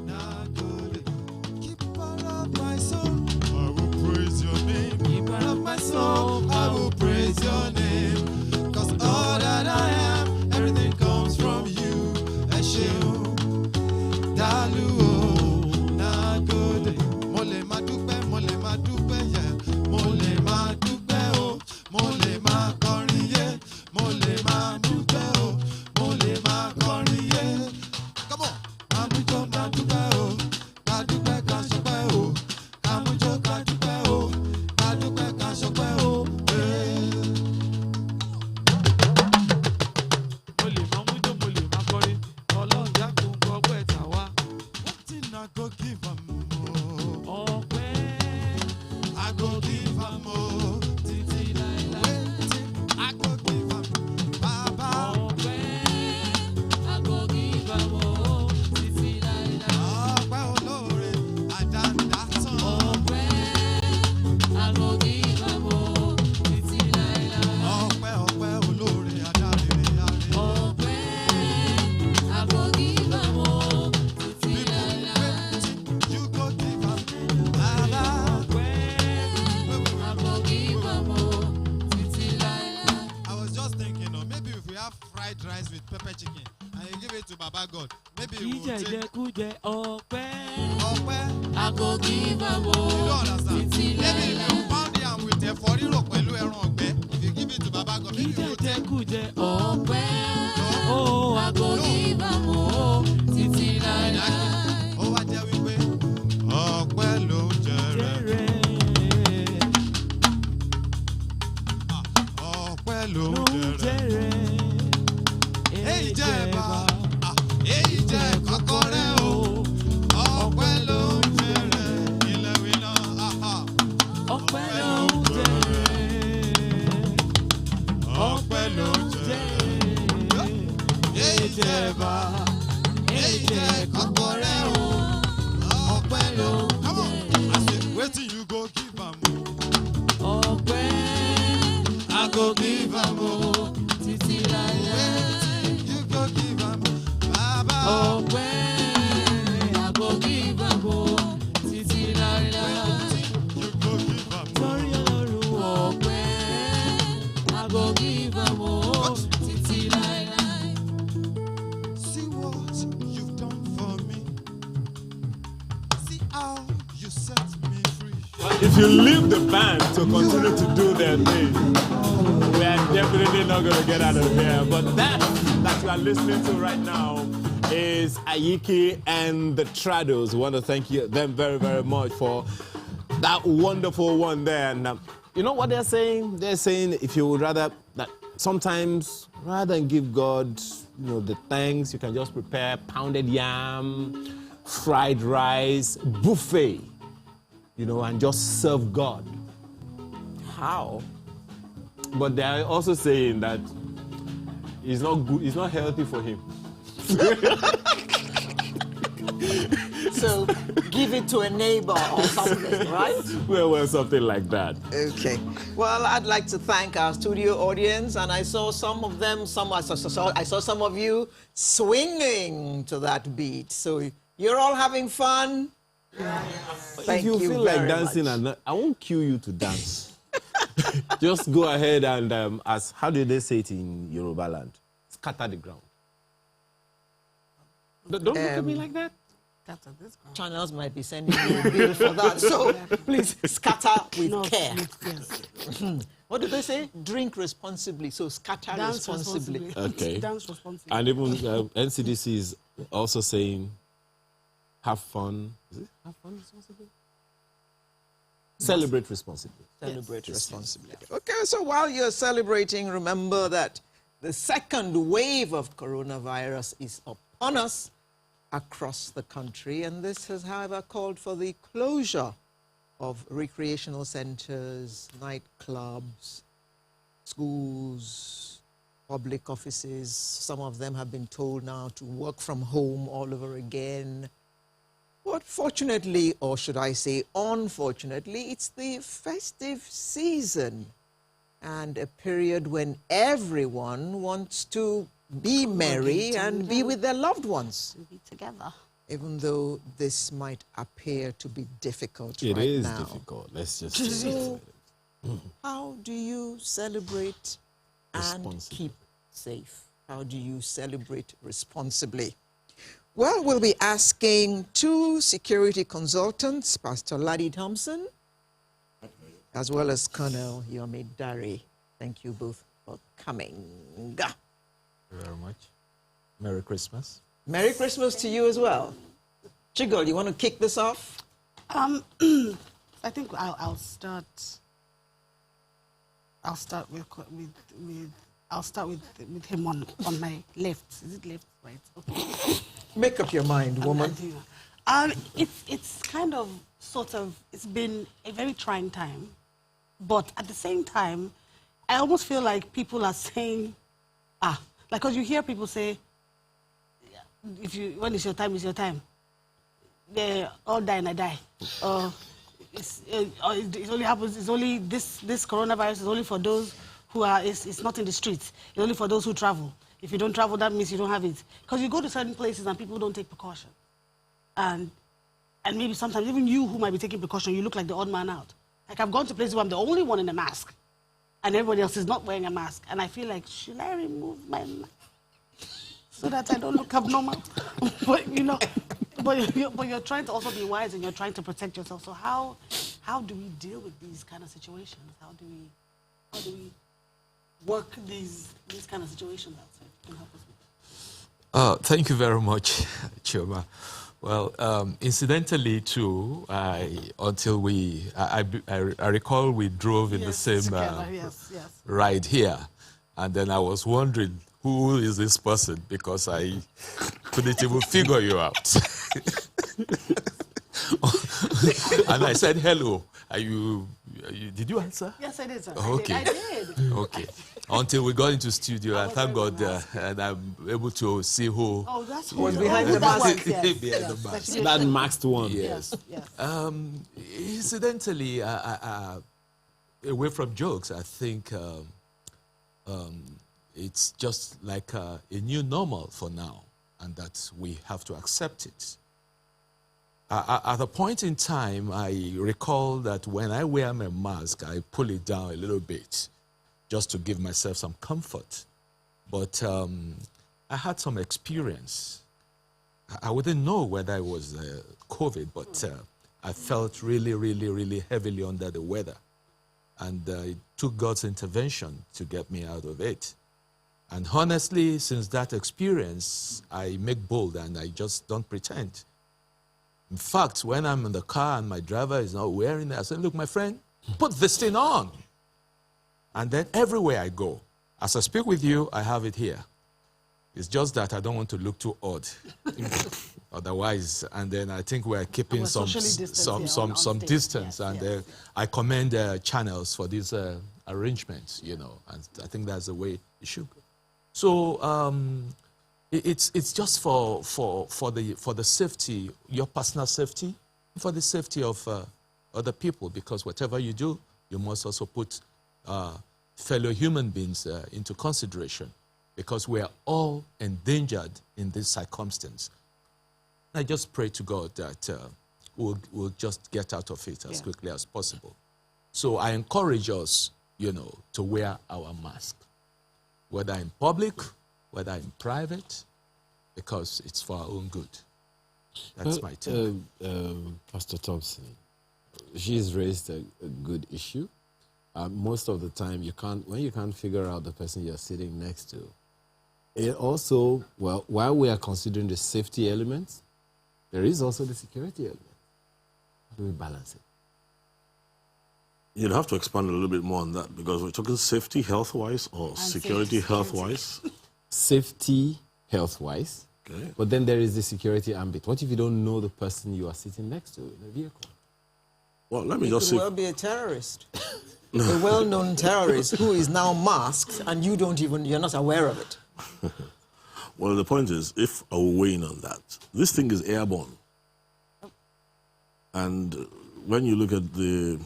Now good. Keeper of my soul, I will praise your name. Keeper of my soul, I will praise your name. Cause all that I am, everything comes from you. Esheun, Dalu, now good. Mole madupe, yeah. Mole madupe, oh. Mole ma koriye. Mole madupe, oh. Mole ma koriye. Come on. Amujo madupe, oh. Madupe kan sope, oh. Amujo madupe, oh. Madupe kan sope, oh. Mole mamujo, mole ma kori. Ọlọ́run dákun gbọ́pẹ́ tàwa. What thing I go give am more? Ọpẹ́. I go give am more. Títí láíláí. I go give am Baba. Ọpẹ́. I go give am more. Títí láíláí. Ọpẹ́ olóore àdáńdátán. Ọpẹ́. I go give am more. Títí láíláí. Ọpẹ́ olóore àdárere-are. Ọpẹ́. I go give am more. Títí láíláí. You go give am Baba. I was just thinking, maybe if we have fried rice with pepper chicken and you give it to Baba God, maybe we will take Ọpẹ́. I go give am You don't understand? Maybe if you pound yam with a foriro pẹ̀lú ẹran ọ̀gbẹ́, if you give it to Baba God, maybe we will take Ọpẹ́. Oh, I go give am more. Títí láíláí. ó wá jẹ́ wípé ọpẹ́ ló ń jẹrẹ. Ọpẹ́ ló ń jẹrẹ. Èyí jẹ́ ẹ̀bà, èyí jẹ́ kọ́kọ́rẹ́ o. Ọpẹ́ ló ń jẹrẹ. Ilẹ̀ wí náà, Ọpẹ́ ló ń jẹrẹ. ọpẹ́ ló ń jẹrẹ. Èyí jẹ́ ẹ̀bà, èyí jẹ́ kọ́kọ́rẹ́ o. Ọpẹ́ ló ń jẹrẹ. Come on, I say, wetin you go give am o? Ọpẹ́. I go give am o. Títí láíláí. You go give am Baba. Ọpẹ́. I go give am more. Títí láíláí. You go give am Torí Ọlọ́run ọpẹ́. I go give am more. Títí láíláí. See what you've done for me. See how you set me free. If you leave the band to continue to do their thing, we are definitely not going to get out of here. But that you are listening to right now is Ayiki and the Trados. We want to thank them very, very much for that wonderful one there. And you know what they're saying? They're saying if you would rather, that sometimes rather than give God, the thanks, you can just prepare pounded yam, fried rice, buffet, and just serve God. How? But they are also saying that it's not good, it's not healthy for him. So give it to a neighbor or something, right? Well, something like that. Okay. Well, I'd like to thank our studio audience, and I saw some of them. I saw some of you swinging to that beat. So you're all having fun. Thank if you feel like very dancing, much. and I won't cue you to dance. Just go ahead and how do they say it in Yoruba land? Scatter the ground. Don't look at me like that. Channels might be sending you a bill for that. So please scatter with care. What do they say? Drink responsibly. So scatter responsibly. Okay. Dance responsibly. And even NCDC is also saying, have fun. Is it have fun responsibly? Celebrate responsibly. Celebrate responsibly. Okay, so while you're celebrating, remember that the second wave of coronavirus is upon us across the country, and this has, however, called for the closure of recreational centers, nightclubs, schools, public offices. Some of them have been told now to work from home all over again. But fortunately, or should I say unfortunately, it's the festive season and a period when everyone wants to be merry and be with their loved ones. Be together. even though this might appear to be difficult It right is now. difficult. Let's just say So, it. how do you celebrate and Responsibly. keep safe? How do you celebrate responsibly? Well, we'll be asking two security consultants, Pastor Laddie Thompson, as well as Colonel Yomi Dari. Thank you both for coming. Thank you very much. Merry Christmas. Merry Christmas to you as well. Chigol, you want to kick this off? I think I'll start. I'll start with him on my left. Is it left, right? Okay. Make up your mind, woman. It's kind of sort of it's been a very trying time, but at the same time, I almost feel like people are saying, like because you hear people say, when it's your time, it's your time. They all die and I die. It only happens. It's only this coronavirus is only for those who are. It's not in the streets. It's only for those who travel. If you don't travel, that means you don't have it. Because you go to certain places and people don't take precaution, and maybe sometimes even you who might be taking precaution, you look like the odd man out. Like I've gone to places where I'm the only one in a mask, and everybody else is not wearing a mask, and I feel like should I remove my mask so that I don't look abnormal? But you know. But you're trying to also be wise and you're trying to protect yourself. So how do we deal with these kind of situations? How do we work these kind of situations outside? Can you help us with that? Thank you very much, Chioma. Well, incidentally, too, I recall we drove in the same ride here, and then I was wondering, who is this person? Because I couldn't even figure you out. And I said, hello. Did you answer? Yes, I did, sir. Okay. I did. Okay. Until we got into studio, I thank God, and I'm able to see who That's who was behind the mask. behind the mask. That masked one. Yes. Yes. Incidentally, away from jokes, I think it's just like a new normal for now, and that we have to accept it. At a point in time, I recall that when I wear my mask, I pull it down a little bit just to give myself some comfort. But I had some experience. I wouldn't know whether it was COVID, but I felt really, really, really heavily under the weather. And it took God's intervention to get me out of it. And honestly, since that experience, I make bold and I just don't pretend. In fact, when I'm in the car and my driver is not wearing it, I say, look, my friend, put this thing on. And then everywhere I go, as I speak with you, I have it here. It's just that I don't want to look too odd. Otherwise, and then I think we're keeping some distance. And I commend channels for these arrangements, you know, and I think that's the way it should go. So it's just for the safety, your personal safety, for the safety of other people, because whatever you do, you must also put fellow human beings into consideration, because we are all endangered in this circumstance. I just pray to God that we'll just get out of it as quickly as possible. So I encourage us, you know, to wear our mask, whether in public, whether in private, because it's for our own good. That's my take. Pastor Thompson, she's raised a good issue. Most of the time, when you can't figure out the person you're sitting next to. It also, well, while we are considering the safety elements, there is also the security element. How do we balance it? You'd have to expand a little bit more on that, because we're talking safety health-wise or security health-wise. Safety health-wise. Okay. But then there is the security ambit. What if you don't know the person you are sitting next to in the vehicle? Well, let me You just could say, well be a terrorist. A well-known terrorist who is now masked and you're not aware of it. well, the point is, if I were weighing on that, this thing is airborne. And when you look at the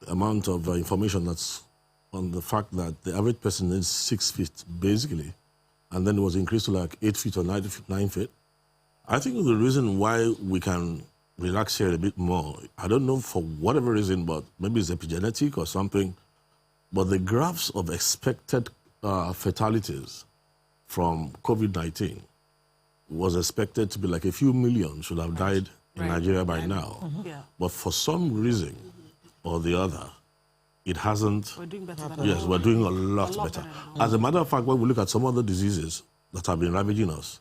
amount of information that's on the fact that the average person is 6 feet, basically, and then it was increased to like 8 feet or 9 feet, I think the reason why we can relax here a bit more, I don't know for whatever reason, but maybe it's epigenetic or something, but the graphs of expected fatalities from COVID-19 was expected to be like a few million should have died in Nigeria by now. Yeah. But for some reason or the other, it hasn't. We're doing better than Yes, we're doing a lot better. As a matter of fact, when we look at some other diseases that have been ravaging us,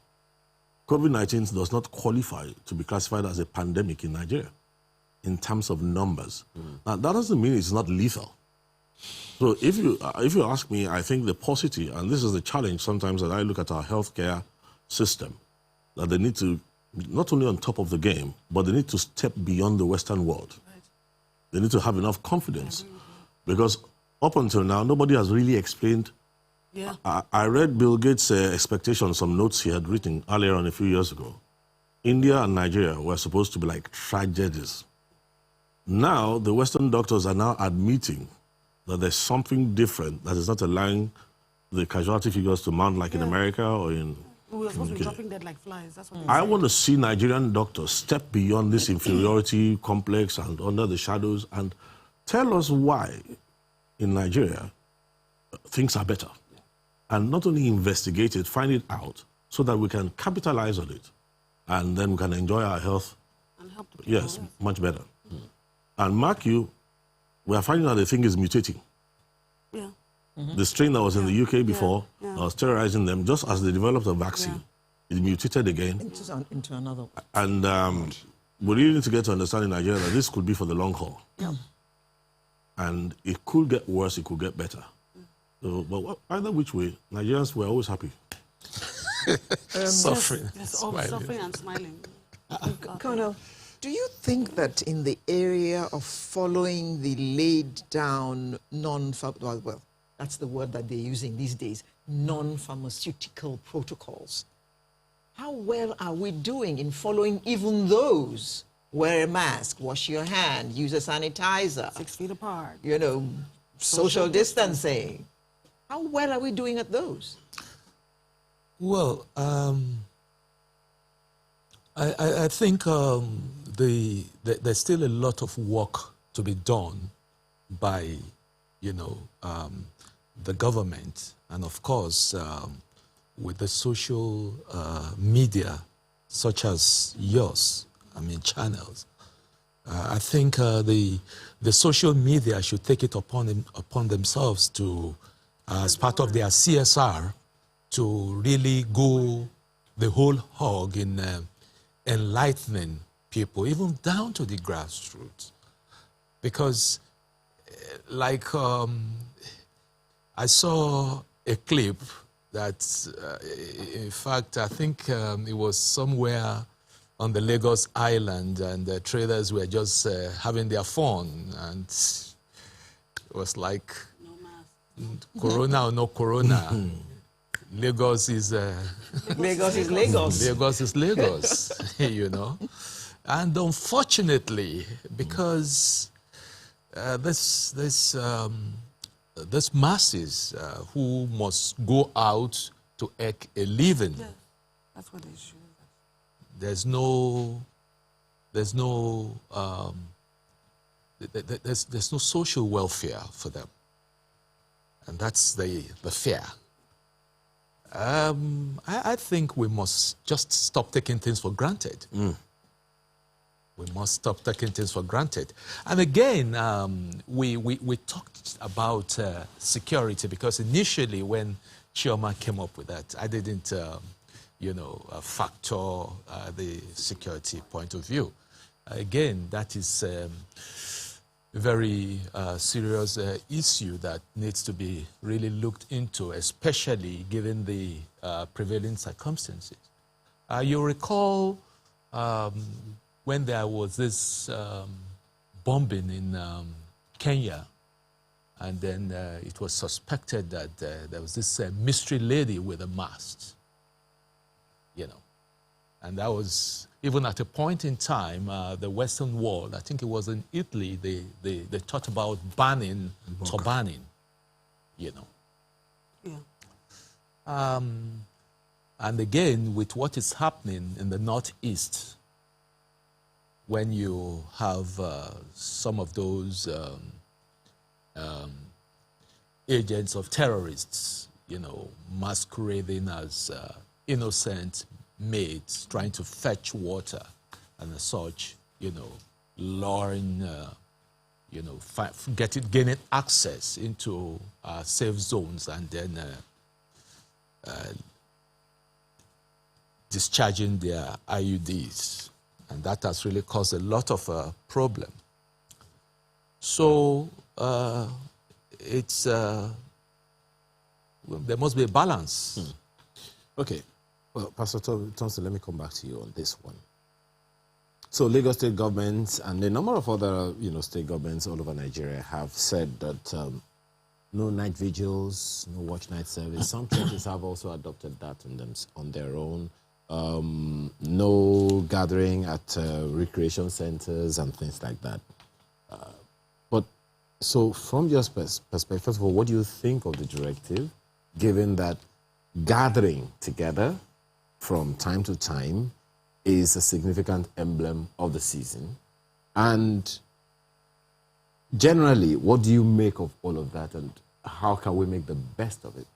COVID-19 does not qualify to be classified as a pandemic in Nigeria in terms of numbers. Now, that doesn't mean it's not lethal. So if you ask me, I think the paucity, and this is the challenge sometimes that I look at our healthcare system, that they need to, not only on top of the game, but they need to step beyond the Western world. They need to have enough confidence. Because up until now, nobody has really explained. Yeah. I read Bill Gates' expectations, some notes he had written earlier on a few years ago. India and Nigeria were supposed to be like tragedies. Now, the Western doctors are now admitting that there's something different that is not allowing the casualty figures to mount like in America or in... We were supposed to be dropping dead like flies. That's what I want to see Nigerian doctors step beyond this inferiority complex and under the shadows and tell us why in Nigeria things are better. And not only investigate it, find it out so that we can capitalize on it and then we can enjoy our health. And help the people. Yes, much better. And mark you, we are finding out the thing is mutating. Yeah. The strain that was in the UK before was terrorizing them. Just as they developed a vaccine, it mutated again. Into another one. And we really need to get to understand in Nigeria that this could be for the long haul. Yeah. And it could get worse, it could get better. So, but either which way, Nigerians were always happy. Suffering. Yes, all suffering and smiling. Colonel, do you think that in the area of following the laid down well, that's the word that they're using these days, non-pharmaceutical protocols, how well are we doing in following even those? Wear a mask, wash your hand, use a sanitizer. 6 feet apart. You know, social distancing. How well are we doing at those? Well, I think there's still a lot of work to be done by, the government, and of course, with the social media, such as yours, channels. I think the social media should take it upon themselves to, as part of their CSR, to really go the whole hog in enlightening people, even down to the grassroots. Because, I saw a clip that, in fact, I think it was somewhere on the Lagos Island, and the traders were just having their fun, and it was like, Corona or no Corona, Lagos is Lagos is Lagos. Lagos is Lagos, And unfortunately, because this masses who must go out to make a living, That's what they should. there's no social welfare for them, and that's the fear. I think we must just stop taking things for granted. We must stop taking things for granted. And again, we talked about security, because initially when Chioma came up with that, I didn't factor the security point of view. Again, that is a very serious issue that needs to be really looked into, especially given the prevailing circumstances. You recall when there was this bombing in Kenya, and then it was suspected that there was this mystery lady with a mask, and that was, even at a point in time, the Western world, I think it was in Italy, they thought about banning turbaning, Yeah. And again, with what is happening in the Northeast, when you have some of those agents of terrorists, masquerading as innocent maids, trying to fetch water and such, luring, gaining access into safe zones and then discharging their IUDs. And that has really caused a lot of problem. So it's there must be a balance. Okay. Well, Pastor Thompson, let me come back to you on this one. So Lagos state government and a number of other, state governments all over Nigeria have said that no night vigils, no watch night service. Some churches have also adopted that on their own. No gathering at recreation centers and things like that. But so from your perspective, first of all, what do you think of the directive, given that gathering together from time to time is a significant emblem of the season? And generally, what do you make of all of that, and how can we make the best of it,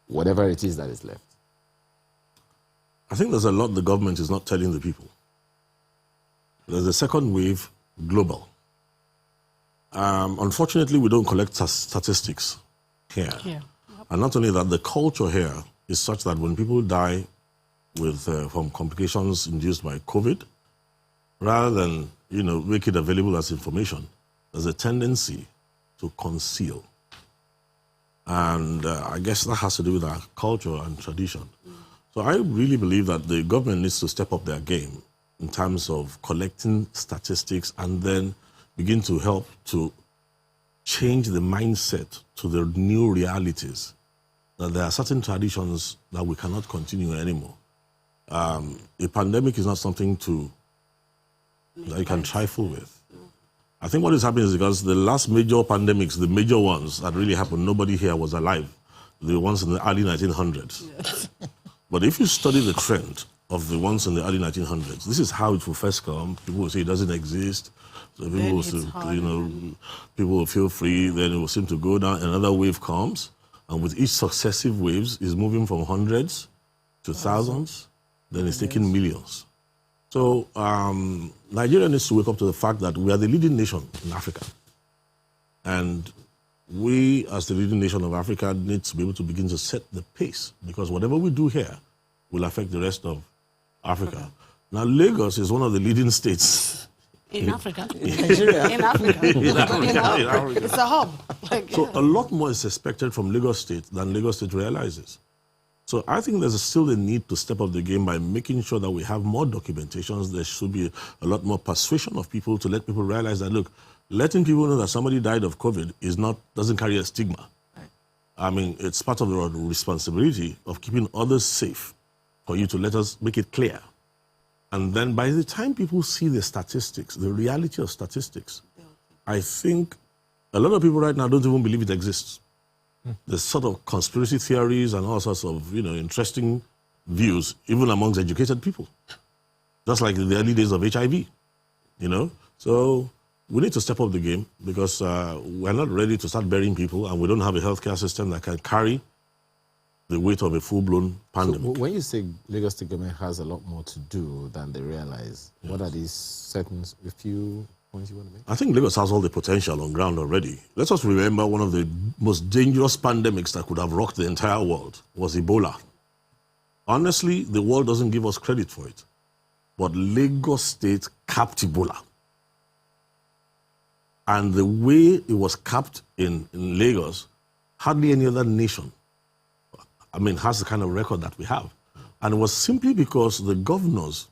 whatever it is that is left? I think there's a lot the government is not telling the people. There's a second wave, global. Unfortunately, we don't collect statistics here. Yeah. And not only that, the culture here is such that when people die from complications induced by COVID, rather than make it available as information, there's a tendency to conceal. And I guess that has to do with our culture and tradition. So I really believe that the government needs to step up their game in terms of collecting statistics and then begin to help to change the mindset to the new realities, that there are certain traditions that we cannot continue anymore. A pandemic is not something that you can trifle with. I think what is happening is because the last major pandemics, the major ones that really happened, nobody here was alive. The ones in the early 1900s. Yes. But if you study the trend of the ones in the early 1900s, this is how it will first come. People will say it doesn't exist. So people will say, people will feel free. Then it will seem to go down. Another wave comes, and with each successive waves, is moving from hundreds to thousands. Then it's taking millions. So Nigeria needs to wake up to the fact that we are the leading nation in Africa, and we, as the leading nation of Africa, need to be able to begin to set the pace, because whatever we do here will affect the rest of Africa. Now, Lagos is one of the leading states in Africa. Nigeria. In Africa. It's a hub. So a lot more is expected from Lagos State than Lagos State realizes. So I think there's still a need to step up the game by making sure that we have more documentations. There should be a lot more persuasion of people to let people realize that, look, letting people know that somebody died of COVID doesn't carry a stigma. Right. I mean, it's part of the responsibility of keeping others safe for you to let us make it clear. And then by the time people see the statistics, the reality of statistics, I think a lot of people right now don't even believe it exists. There's sort of conspiracy theories and all sorts of, interesting views, even amongst educated people. Just like in the early days of HIV, So we need to step up the game, because we're not ready to start burying people, and we don't have a healthcare system that can carry the weight of a full-blown pandemic. So when you say Lagos State government has a lot more to do than they realize, yes, what are these a few points you want to make? I think Lagos has all the potential on ground already. Let us remember one of the most dangerous pandemics that could have rocked the entire world was Ebola. Honestly, the world doesn't give us credit for it, but Lagos State capped Ebola. And the way it was capped in Lagos, hardly any other nation, has the kind of record that we have. And it was simply because the governors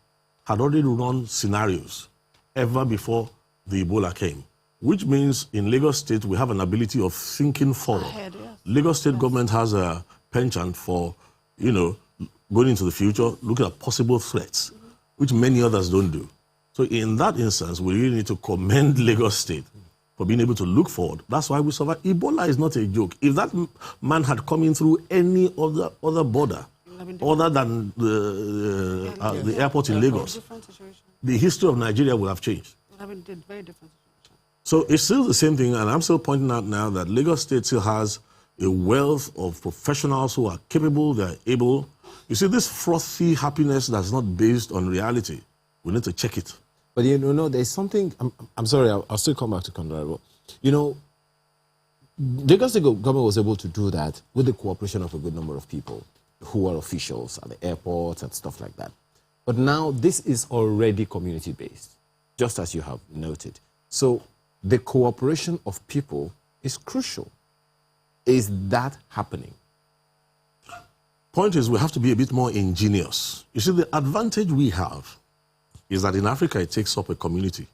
had already run scenarios ever before the Ebola came, which means in Lagos State, we have an ability of thinking forward. Yes. Lagos State government has a penchant for, going into the future, looking at possible threats, which many others don't do. So in that instance, we really need to commend Lagos State for being able to look forward. That's why we survived. Ebola is not a joke. If that man had come in through any other border, other than the airport in Lagos, Different situation. the history of Nigeria will have changed. It would have been very different situation. So it's still the same thing, and I'm still pointing out now that Lagos State still has a wealth of professionals who are capable, they're able. You see, this frothy happiness that's not based on reality, we need to check it. But you know, there's something, I'm sorry, I'll still come back to Conrad. You know, Lagos State government was able to do that with the cooperation of a good number of people who are officials at the airports and stuff like that. But now this is already community-based, just as you have noted. So the cooperation of people is crucial. Is that happening? Point is, we have to be a bit more ingenious. You see, the advantage we have is that in Africa, it takes up a community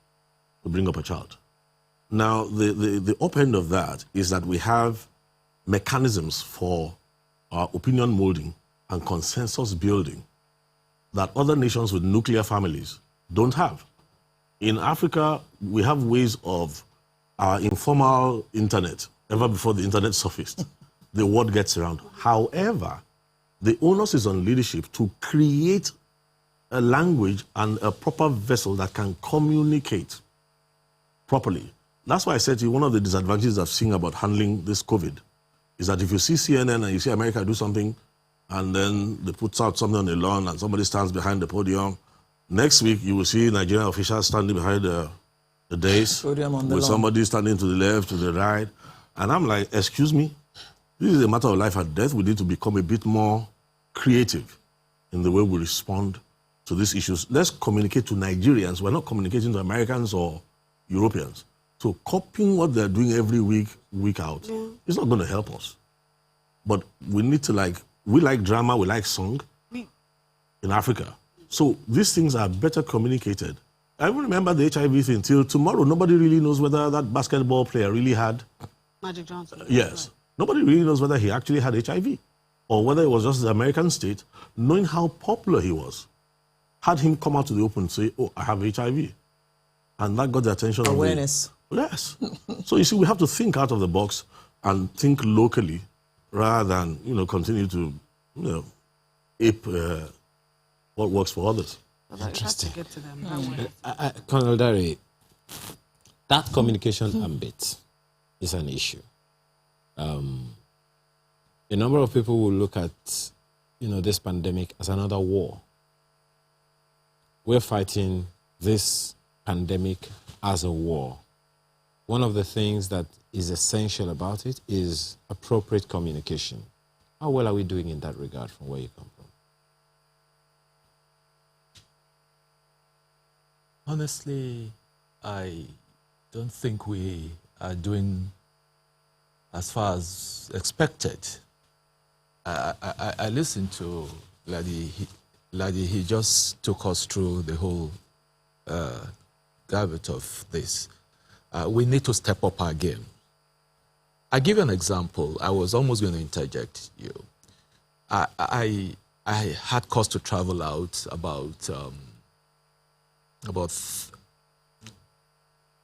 to bring up a child. Now, the up end of that is that we have mechanisms for our opinion molding and consensus building that other nations with nuclear families don't have. In Africa, we have ways of our informal internet, ever before the internet surfaced. The word gets around. However, the onus is on leadership to create a language and a proper vessel that can communicate properly. That's why I said to you, one of the disadvantages I've seen about handling this COVID is that if you see CNN and you see America do something, and then they put out something on the lawn and somebody stands behind the podium, next week you will see Nigerian officials standing behind the dais Podium on the with lawn. somebody standing to the left, to the right. And I'm like, excuse me, this is a matter of life and death. We need to become a bit more creative in the way we respond to these issues. Let's communicate to Nigerians. We're not communicating to Americans or Europeans. So copying what they're doing every week, week out, is not going to help us. But we need to we like drama, we like song in Africa. So these things are better communicated. I remember the HIV thing till tomorrow. Nobody really knows whether that basketball player really had... Magic Johnson. Yes. Right. Nobody really knows whether he actually had HIV or whether it was just the American state, knowing how popular he was, had him come out to the open and say, oh, I have HIV. And that got the attention of awareness. Yes. So you see, we have to think out of the box and think locally rather than, continue to, ape what works for others. Interesting. Get to them. Colonel Dari, that communication ambit is an issue. A number of people will look at, this pandemic as another war. We're fighting this pandemic as a war. One of the things that is essential about it is appropriate communication. How well are we doing in that regard from where you come from? Honestly, I don't think we are doing as far as expected. I listened to Ladi. He just took us through the whole gamut of this. We need to step up our game. I'll give you an example. I was almost going to interject you. I had cause to travel out about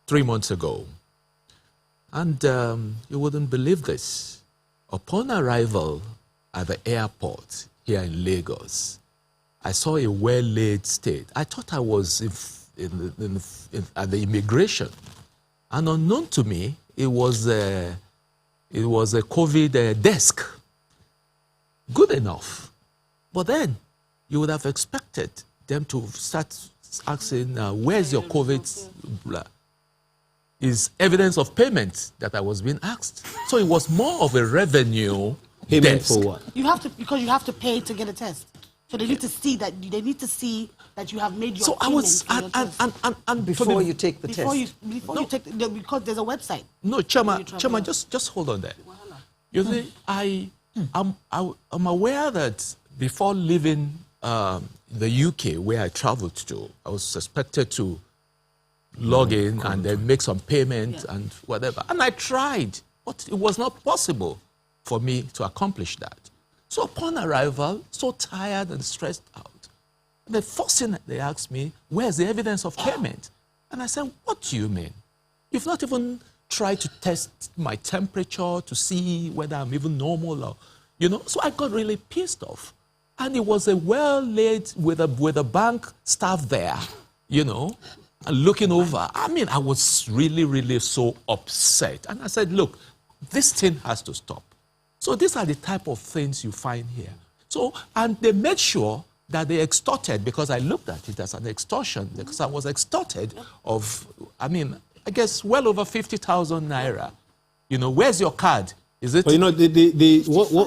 3 months ago. And you wouldn't believe this. Upon arrival at the airport here in Lagos, I saw a well-laid state. I thought I was at the immigration. And unknown to me, it was a COVID desk. Good enough. But then you would have expected them to start asking, where's your COVID? Is evidence of payment that I was being asked. So it was more of a revenue Payment desk. for what? Because you have to pay to get a test. So they need to see that you have made your So I was, and Before you take the test. You take because there's a website. No, Chama, just hold on there. You see, I'm aware that before leaving the UK, where I traveled to, I was suspected to log in and then make some payment and whatever. And I tried, but it was not possible for me to accomplish that. So upon arrival, so tired and stressed out, the first thing they asked me, where's the evidence of payment? And I said, what do you mean? You've not even tried to test my temperature to see whether I'm even normal or, So I got really pissed off. And it was a well laid with a bank staff there, you know, and looking over. I mean, I was really, really so upset. And I said, look, this thing has to stop. So these are the type of things you find here. So, and they made sure that they extorted, because I looked at it as an extortion, because I was extorted of, I mean, I guess well over 50,000 naira. You know, where's your card? Is it? But you know,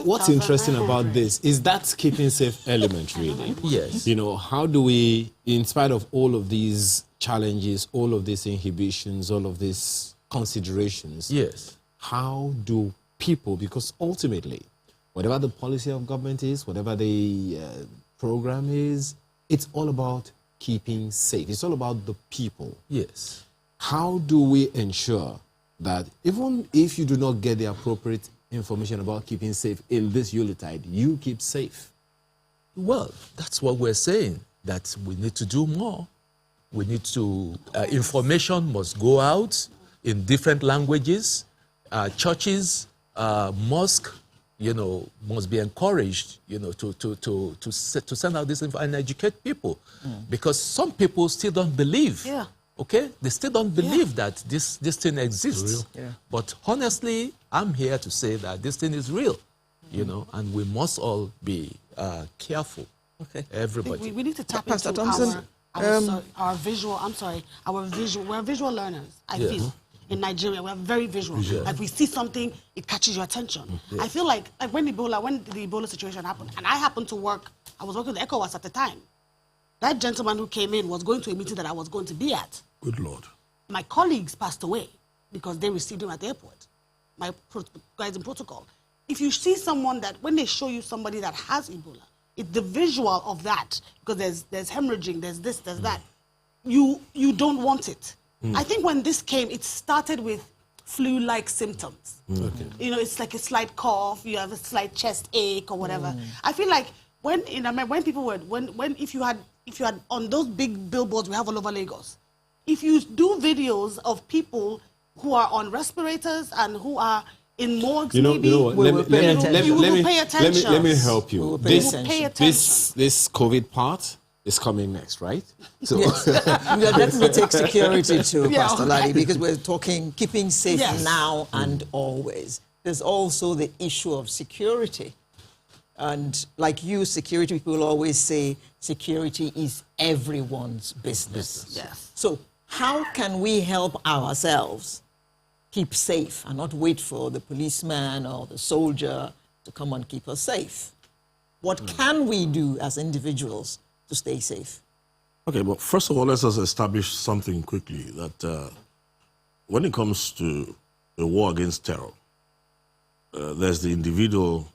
what's interesting about this is that keeping safe element, really. Yes. You know, how do we, in spite of all of these challenges, all of these inhibitions, all of these considerations, Yes. how do people, because ultimately, whatever the policy of government is, whatever the program is, it's all about keeping safe. It's all about the people. Yes. How do we ensure that even if you do not get the appropriate information about keeping safe in this Yuletide, you keep safe? Well, that's what we're saying, that we need to do more. We need to, information must go out in different languages. Churches, mosque, you know, must be encouraged, you know, to send out this info and educate people. Because some people still don't believe. Yeah. Okay? They still don't believe that this thing exists. Yeah. But honestly, I'm here to say that this thing is real, you know, and we must all be careful. Okay. Everybody. We need to tap Pastor into Thompson, our visual, we're visual learners, I Yes. feel. In Nigeria, we're very visual. Like we see something, it catches your attention. I feel like when the Ebola situation happened, and I happened to work, I was working with ECOWAS at the time. That gentleman who came in was going to a meeting that I was going to be at. Good Lord. My colleagues passed away because they received him at the airport. My guys in protocol. If you see someone that, when they show you somebody that has Ebola, it's the visual of that, because there's hemorrhaging, there's this, there's that. You don't want it. I think when this came, it started with flu-like symptoms. Okay. You know, it's like a slight cough, you have a slight chest ache or whatever. I feel like if you had on those big billboards we have all over Lagos, if you do videos of people who are on respirators and who are in morgues, You know what? you will pay attention. Let me help you. will pay attention. This COVID part is coming next, right? So Yes. Let me take security too, Yeah, Pastor okay. Ladi, because we're talking keeping safe Yes. now and always. There's also the issue of security. And like you, security people always say, security is everyone's business. Yes. So how can we help ourselves keep safe and not wait for the policeman or the soldier to come and keep us safe? What can we do as individuals to stay safe? Okay, but first of all, let's just establish something quickly, that when it comes to a war against terror, there's the individual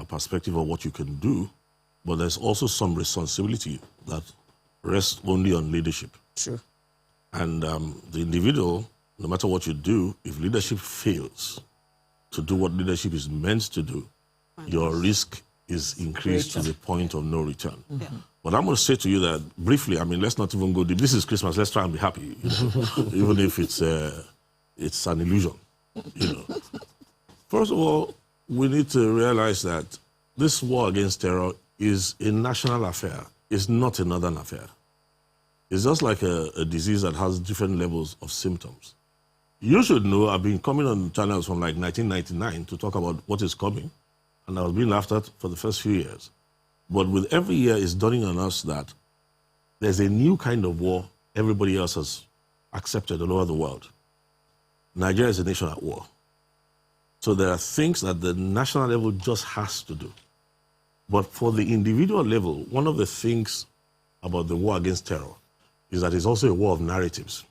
perspective of what you can do, but there's also some responsibility that rests only on leadership. Sure. And the individual, no matter what you do, if leadership fails to do what leadership is meant to do, your risk is increased to the point of no return. But I'm going to say to you that briefly, I mean, let's not even go deep. This is Christmas. Let's try and be happy, you know, even if it's an illusion. You know. First of all, we need to realize that this war against terror is a national affair. It's not a northern affair. It's just like a disease that has different levels of symptoms. You should know, I've been coming on channels from like 1999 to talk about what is coming, and I was being laughed at for the first few years. But with every year, it's dawning on us that there's a new kind of war everybody else has accepted all over the world. Nigeria is a nation at war. So there are things that the national level just has to do. But for the individual level, one of the things about the war against terror is that it's also a war of narratives.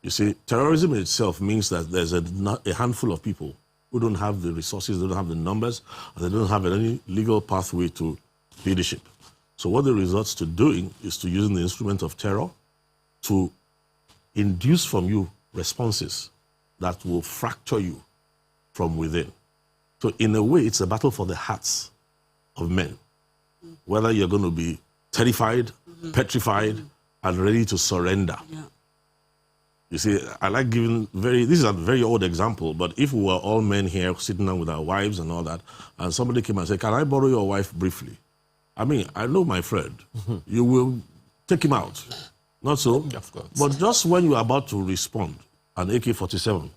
You see, terrorism in itself means that there's a handful of people who don't have the resources, they don't have the numbers, and they don't have any legal pathway to leadership. So what they resort to doing is to using the instrument of terror to induce from you responses that will fracture you from within. So in a way, it's a battle for the hearts of men. Whether you're going to be terrified, petrified, and ready to surrender. You see, I like giving this is a very old example, but if we were all men here sitting down with our wives and all that, and somebody came and said, can I borrow your wife briefly? I mean, I know my friend. You will take him out. Not so? Of course. But just when you're about to respond, an AK-47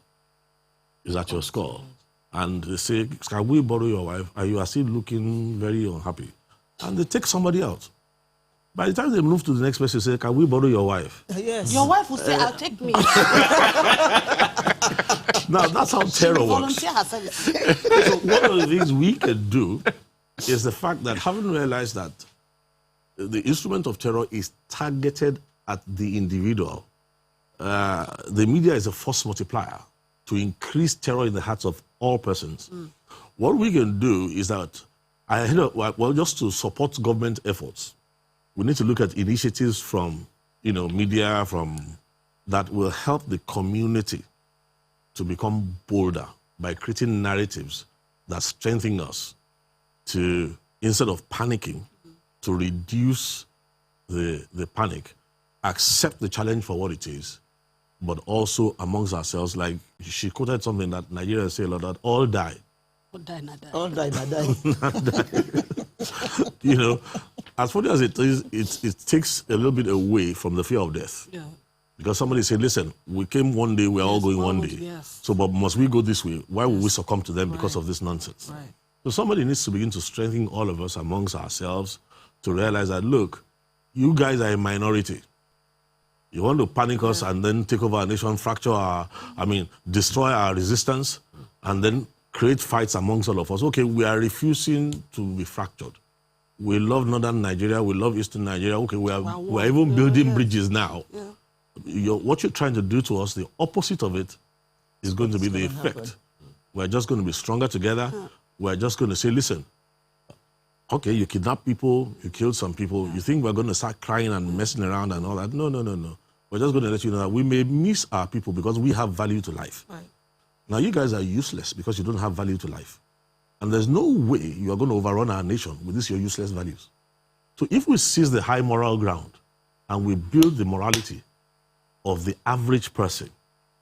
is at your skull, and they say, can we borrow your wife? And you are still looking very unhappy. And they take somebody out. By the time they move to the next person, say, can we borrow your wife? Yes. Your wife will say, I'll take me. Now, that's how terror works. Volunteer her service. So one of the things we can do is the fact that having realized that the instrument of terror is targeted at the individual, the media is a force multiplier to increase terror in the hearts of all persons. What we can do is that, just to support government efforts, we need to look at initiatives from, media, that will help the community to become bolder by creating narratives that strengthen us to, instead of panicking, to reduce the panic, accept the challenge for what it is, but also amongst ourselves, like she quoted something that Nigerians say a lot, that all die. All die, not die. All die, not die. As funny as it is, it takes a little bit away from the fear of death. Yeah. Because somebody said, listen, we came one day, we're all going one day. Yes. So, but must we go this way? Why would we succumb to them because of this nonsense? Right. So somebody needs to begin to strengthen all of us amongst ourselves to realize that, look, you guys are a minority. You want to panic us and then take over our nation, destroy our resistance, and then create fights amongst all of us. Okay, we are refusing to be fractured. We love northern Nigeria, we love eastern Nigeria. Okay, we're even building bridges now. Yeah. What you're trying to do to us, the opposite of it is going to be the effect. We're just going to be stronger together. We're just going to say, listen, okay, you kidnapped people, you killed some people. You think we're going to start crying and messing around and all that? No. We're just going to let you know that we may miss our people because we have value to life. Right. Now, you guys are useless because you don't have value to life. And there's no way you are going to overrun our nation with these your useless values. So if we seize the high moral ground and we build the morality of the average person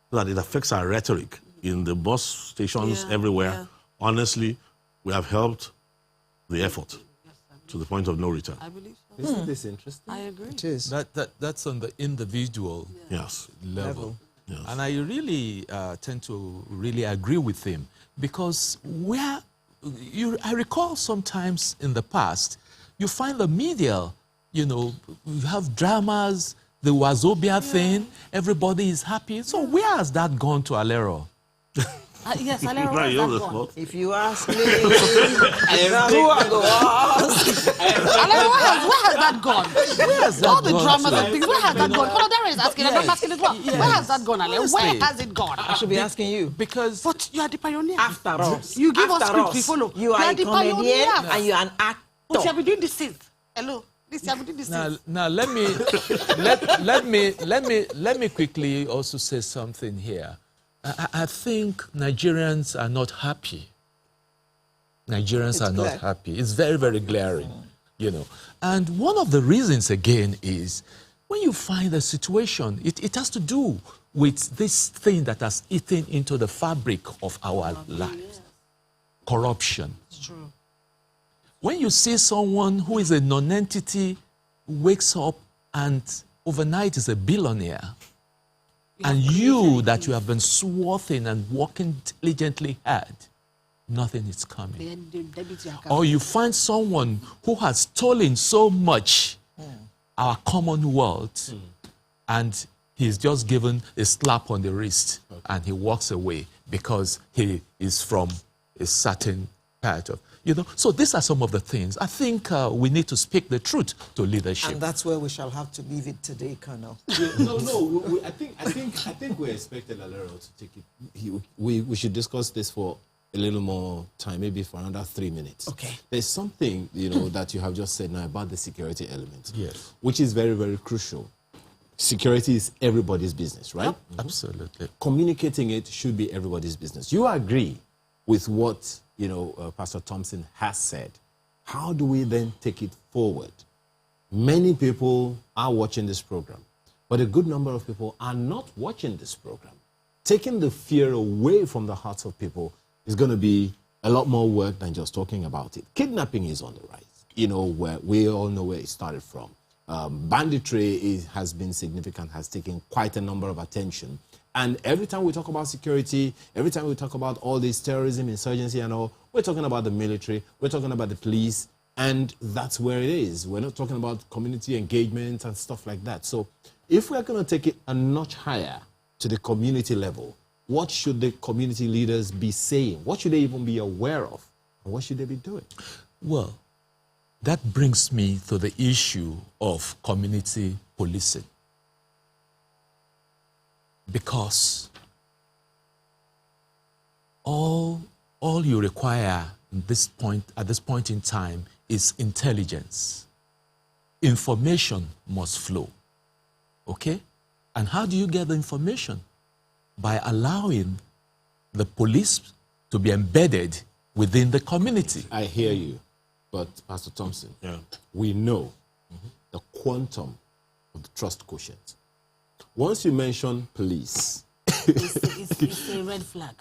so that it affects our rhetoric in the bus stations everywhere, honestly, we have helped the effort to the point of no return. I believe so. Isn't this interesting? I agree. It is. That's on the individual level. Yes. And I really tend to really agree with him because I recall sometimes in the past, you find the media, you have dramas, the Wazobia thing, everybody is happy. So where has that gone to Alero? Yes, Alero, where has that gone? If you ask me, who I go ask? Alero, where has that gone? Where has that All the gone dramas to? and things, where has that gone? Follow is asking, I'm asking as well. Yes. Where has that gone, Alero? Honestly. Where has it gone? I should be asking you. Because But you are the pioneer. After us. You give us After script, us, we follow. You are a the comedian pioneer. and you are an actor. But you have been doing this since. Hello. This you have been doing this since. now let me quickly also say something here. I think Nigerians are not happy. Nigerians are not happy. It's very, very glaring, And one of the reasons, again, is when you find a situation, it has to do with this thing that has eaten into the fabric of our lives. Corruption. It's true. When you see someone who is a non-entity, wakes up and overnight is a billionaire, and you that you have been swathing and working diligently hard, nothing is coming. Or you find someone who has stolen so much our common wealth, and he's just given a slap on the wrist, and he walks away because he is from a certain part of, So these are some of the things. I think we need to speak the truth to leadership. And that's where we shall have to leave it today, Colonel. I think we're expecting Alero to take it. We should discuss this for a little more time, maybe for another 3 minutes. Okay. There's something, that you have just said now about the security element. Yes. Which is very, very crucial. Security is everybody's business, right? Yep. Absolutely. Communicating it should be everybody's business. You agree with what, Pastor Thompson has said. How do we then take it forward? Many people are watching this program. But a good number of people are not watching this program. Taking the fear away from the hearts of people is going to be a lot more work than just talking about it. Kidnapping is on the rise. You know, where we all know where it started from. Banditry has been significant, has taken quite a number of attention. And every time we talk about security, every time we talk about all this terrorism, insurgency and all, we're talking about the military, we're talking about the police, and that's where it is. We're not talking about community engagement and stuff like that. So if we're going to take it a notch higher to the community level, what should the community leaders be saying? What should they even be aware of? And what should they be doing? Well, that brings me to the issue of community policing. Because all you require at this point in time is intelligence. Information must flow. Okay? And how do you get the information? By allowing the police to be embedded within the community. I hear you. But, Pastor Thompson, we know the quantum of the trust quotient. Once you mention police... it's a red flag.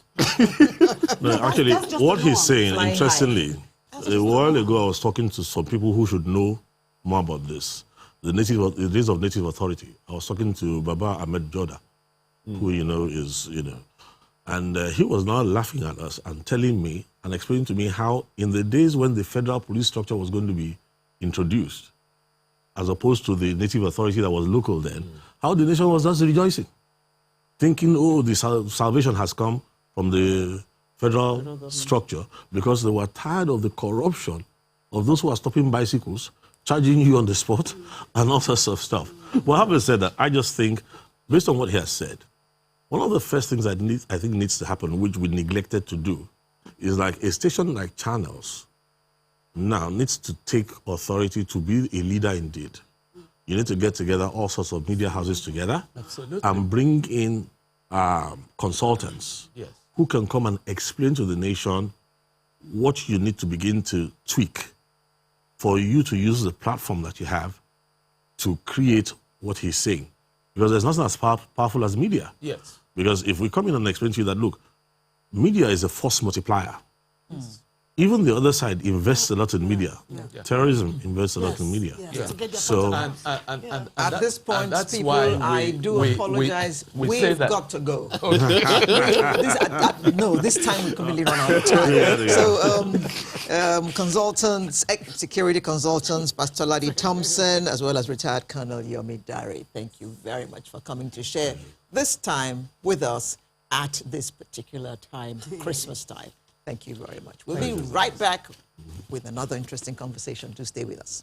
No, actually, what he's saying, Flying interestingly, a while ago I was talking to some people who should know more about this. The days of native authority. I was talking to Baba Ahmed Joda, who, is, and he was now laughing at us and telling me and explaining to me how in the days when the federal police structure was going to be introduced, as opposed to the native authority that was local then, how the nation was just rejoicing, thinking, oh, the salvation has come from the federal structure, because they were tired of the corruption of those who are stopping bicycles, charging you on the spot, and all sorts of stuff. Well, having said that, I just think, based on what he has said, one of the first things I think needs to happen, which we neglected to do, is like a station like Channels now needs to take authority to be a leader indeed. You need to get together all sorts of media houses together. Absolutely. And bring in consultants who can come and explain to the nation what you need to begin to tweak for you to use the platform that you have to create what he's saying. Because there's nothing as powerful as media. Yes. Because if we come in and explain to you that, look, media is a force multiplier. Even the other side invests a lot in media. Terrorism invests a lot in media. So, at this point, that's people, why I do apologize. we say We've that. got to go. No, this time we completely run out of time. So, consultants, security consultants, Pastor Ladi Thompson, as well as retired Colonel Yomi Dare, thank you very much for coming to share this time with us at this particular time, Christmas time. Thank you very much. We'll be right back with another interesting conversation. Do stay with us.